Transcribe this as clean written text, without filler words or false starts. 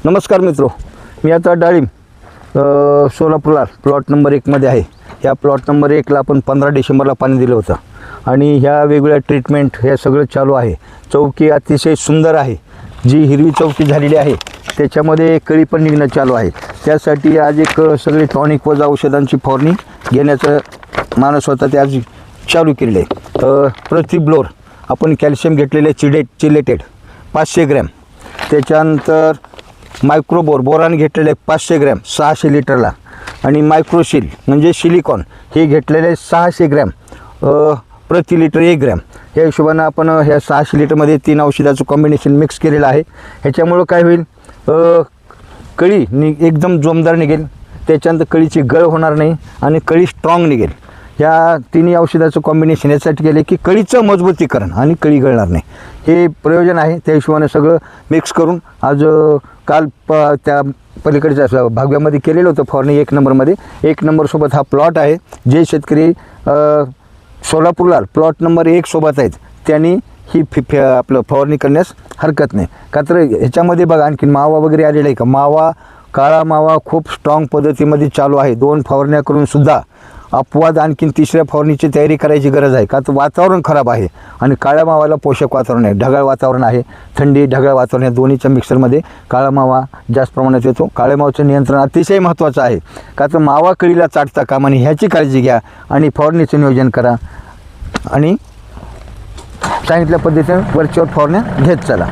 नमस्कार मित्रो, मी आता डाळिंब सोलापूरला प्लॉट नंबर 1मध्ये आहे. ह्या प्लॉट नंबर 1ला आपण 15 डिसेंबरला पाणी दिलं होतं आणि ह्या वेगवेगळ्या ट्रीटमेंट हे सगळं चालू आहे. चौकी अतिशय सुंदर आहे. जी हिरवी चौकी झालेली आहे त्याच्यामध्ये कळी पण निघणं चालू आहे. त्यासाठी आज एक सगळे टॉनिक व औषधांची फवारणी घेण्याचं मानस होता ते आज चालू केलेलं आहे. प्रति ब्लोअर आपण कॅल्शियम घेतलेले चिलेटेड 500 ग्रॅम, त्याच्यानंतर बोरान घेतलेले 500 ग्रॅम 600 लिटरला आणि मायक्रोशील म्हणजे सिलिकॉन हे घेतलेले 600 ग्रॅम प्रति लिटर 1 ग्रॅम. या हिशोबानं आपण ह्या 600 लिटरमध्ये 3 औषधाचं कॉम्बिनेशन मिक्स केलेलं आहे. ह्याच्यामुळं काय होईल, कळी एकदम जोमदार निघेल, त्याच्यानंतर कळीची गळ होणार नाही आणि कळी स्ट्रॉंग निघेल. ह्या तिन्ही औषधाचं कॉम्बिनेशन यासाठी केले की कळीचं मजबूतीकरण आणि कळी गळणार नाही हे प्रयोजन आहे. त्या हिशोबाने सगळं मिक्स करून आज काल त्या पलीकडच्या भागामध्ये केलेलं होतं फवारणी 1 नंबरमध्ये. 1 नंबरसोबत हा प्लॉट आहे. जे शेतकरी सोलापूरला प्लॉट नंबर 1 सोबत आहेत त्यांनी ही आपलं फवारणी करण्यास हरकत नाही. का तर ह्याच्यामध्ये बघा आणखी मावा वगैरे आलेला आहे का, मावा काळा मावा खूप स्ट्रॉंग पद्धतीमध्ये चालू आहे. 2 फवारण्या करून सुद्धा अपवाद आणखीन 3ऱ्या फवारणीची तयारी करायची गरज आहे. का तर वातावरण खराब आहे आणि काळ्या मावाला पोषक वातावरण आहे, ढगाळ वातावरण आहे, थंडी ढगाळ वातावरण आहे. दोन्हीच्या मिक्सरमध्ये काळा मावा जास्त प्रमाणात येतो. काळ्या मावाचं नियंत्रण अतिशय महत्त्वाचं आहे. का तर मावा कळीला चाटता कामा नये ह्याची काळजी घ्या आणि फवारणीचं नियोजन करा आणि सांगितल्या पद्धतीने वरच्यावर फवारण्या घेत चला.